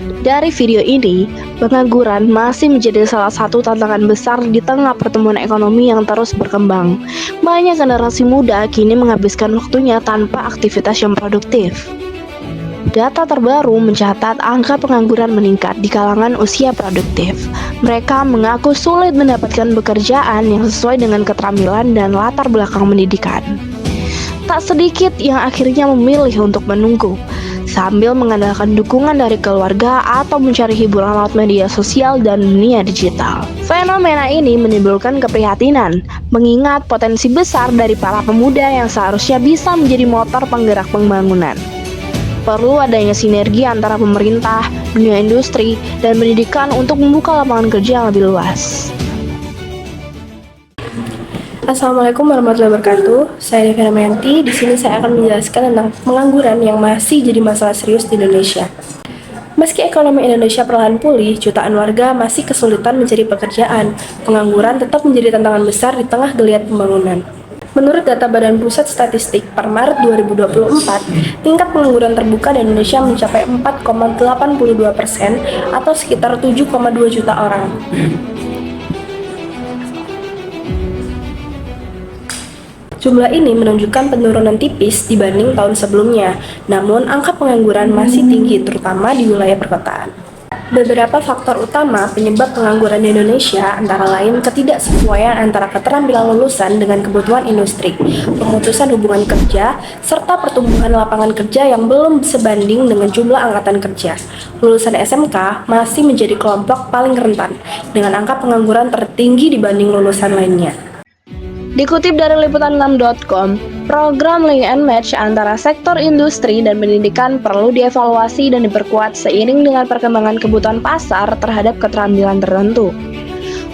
Dari video ini, pengangguran masih menjadi salah satu tantangan besar di tengah pertumbuhan ekonomi yang terus berkembang. Banyak generasi muda kini menghabiskan waktunya tanpa aktivitas yang produktif. Data terbaru mencatat angka pengangguran meningkat di kalangan usia produktif. Mereka mengaku sulit mendapatkan pekerjaan yang sesuai dengan keterampilan dan latar belakang pendidikan. Tak sedikit yang akhirnya memilih untuk menunggu, sambil mengandalkan dukungan dari keluarga atau mencari hiburan lewat media sosial dan dunia digital. Fenomena ini menimbulkan keprihatinan, mengingat potensi besar dari para pemuda yang seharusnya bisa menjadi motor penggerak pembangunan. Perlu adanya sinergi antara pemerintah, dunia industri, dan pendidikan untuk membuka lapangan kerja yang lebih luas. Assalamualaikum warahmatullahi wabarakatuh. Saya Devina Mayanti. Di sini saya akan menjelaskan tentang pengangguran yang masih jadi masalah serius di Indonesia. Meski ekonomi Indonesia perlahan pulih, jutaan warga masih kesulitan mencari pekerjaan. Pengangguran tetap menjadi tantangan besar di tengah geliat pembangunan. Menurut data Badan Pusat Statistik per Maret 2024, tingkat pengangguran terbuka di Indonesia mencapai 4,82% atau sekitar 7,2 juta orang. Jumlah ini menunjukkan penurunan tipis dibanding tahun sebelumnya, namun angka pengangguran masih tinggi terutama di wilayah perkotaan. Beberapa faktor utama penyebab pengangguran di Indonesia antara lain ketidaksesuaian antara keterampilan lulusan dengan kebutuhan industri, pemutusan hubungan kerja, serta pertumbuhan lapangan kerja yang belum sebanding dengan jumlah angkatan kerja. Lulusan SMK masih menjadi kelompok paling rentan, dengan angka pengangguran tertinggi dibanding lulusan lainnya. Dikutip dari liputan6.com, program Link and Match antara sektor industri dan pendidikan perlu dievaluasi dan diperkuat seiring dengan perkembangan kebutuhan pasar terhadap keterampilan tertentu.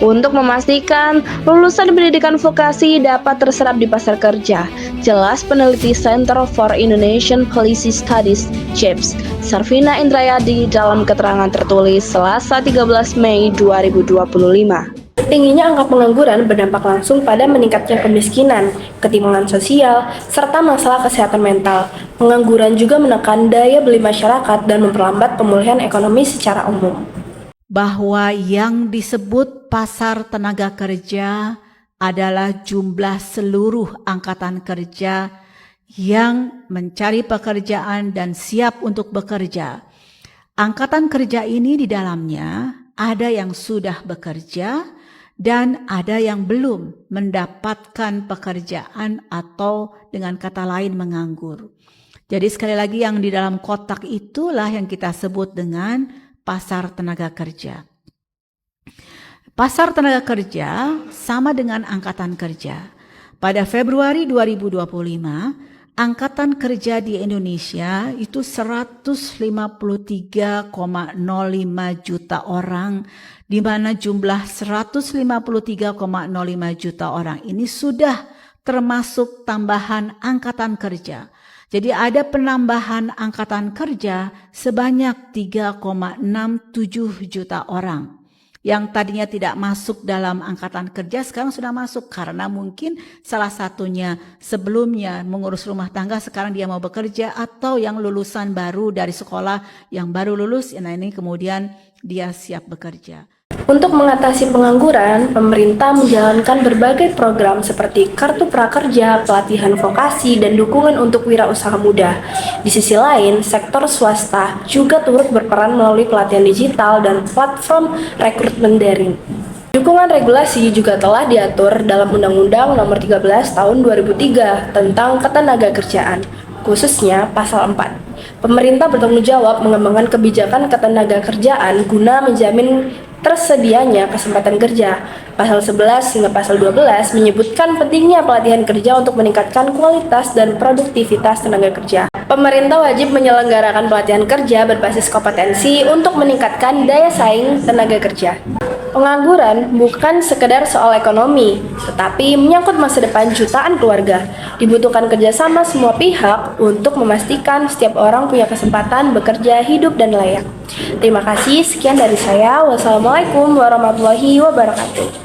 Untuk memastikan lulusan pendidikan vokasi dapat terserap di pasar kerja, jelas peneliti Center for Indonesian Policy Studies (CIPS), Sarvina Indrayadi dalam keterangan tertulis Selasa 13 Mei 2025. Tingginya angka pengangguran berdampak langsung pada meningkatnya kemiskinan, ketimpangan sosial, serta masalah kesehatan mental. Pengangguran juga menekan daya beli masyarakat dan memperlambat pemulihan ekonomi secara umum. Bahwa yang disebut pasar tenaga kerja adalah jumlah seluruh angkatan kerja yang mencari pekerjaan dan siap untuk bekerja. Angkatan kerja ini di dalamnya ada yang sudah bekerja dan ada yang belum mendapatkan pekerjaan atau dengan kata lain menganggur. Jadi sekali lagi yang di dalam kotak itulah yang kita sebut dengan pasar tenaga kerja. Pasar tenaga kerja sama dengan angkatan kerja. Pada Februari 2025, angkatan kerja di Indonesia itu 153,05 juta orang, di mana jumlah 153,05 juta orang ini sudah termasuk tambahan angkatan kerja. Jadi ada penambahan angkatan kerja sebanyak 3,67 juta orang. Yang tadinya tidak masuk dalam angkatan kerja sekarang sudah masuk karena mungkin salah satunya sebelumnya mengurus rumah tangga, sekarang dia mau bekerja, atau yang lulusan baru dari sekolah yang baru lulus, nah ini kemudian dia siap bekerja. Untuk mengatasi pengangguran, pemerintah menjalankan berbagai program seperti Kartu Prakerja, pelatihan vokasi, dan dukungan untuk wirausaha muda. Di sisi lain, sektor swasta juga turut berperan melalui pelatihan digital dan platform rekrutmen daring. Dukungan regulasi juga telah diatur dalam Undang-Undang Nomor 13 Tahun 2003 tentang Ketenagakerjaan, khususnya Pasal 4. Pemerintah bertanggung jawab mengembangkan kebijakan ketenagakerjaan guna menjamin tersedianya kesempatan kerja. Pasal 11 hingga pasal 12 menyebutkan pentingnya pelatihan kerja untuk meningkatkan kualitas dan produktivitas tenaga kerja. Pemerintah wajib menyelenggarakan pelatihan kerja berbasis kompetensi untuk meningkatkan daya saing tenaga kerja. Pengangguran bukan sekedar soal ekonomi, tetapi menyangkut masa depan jutaan keluarga. Dibutuhkan kerjasama semua pihak untuk memastikan setiap orang punya kesempatan bekerja, hidup, dan layak. Terima kasih, sekian dari saya. Wassalamualaikum warahmatullahi wabarakatuh.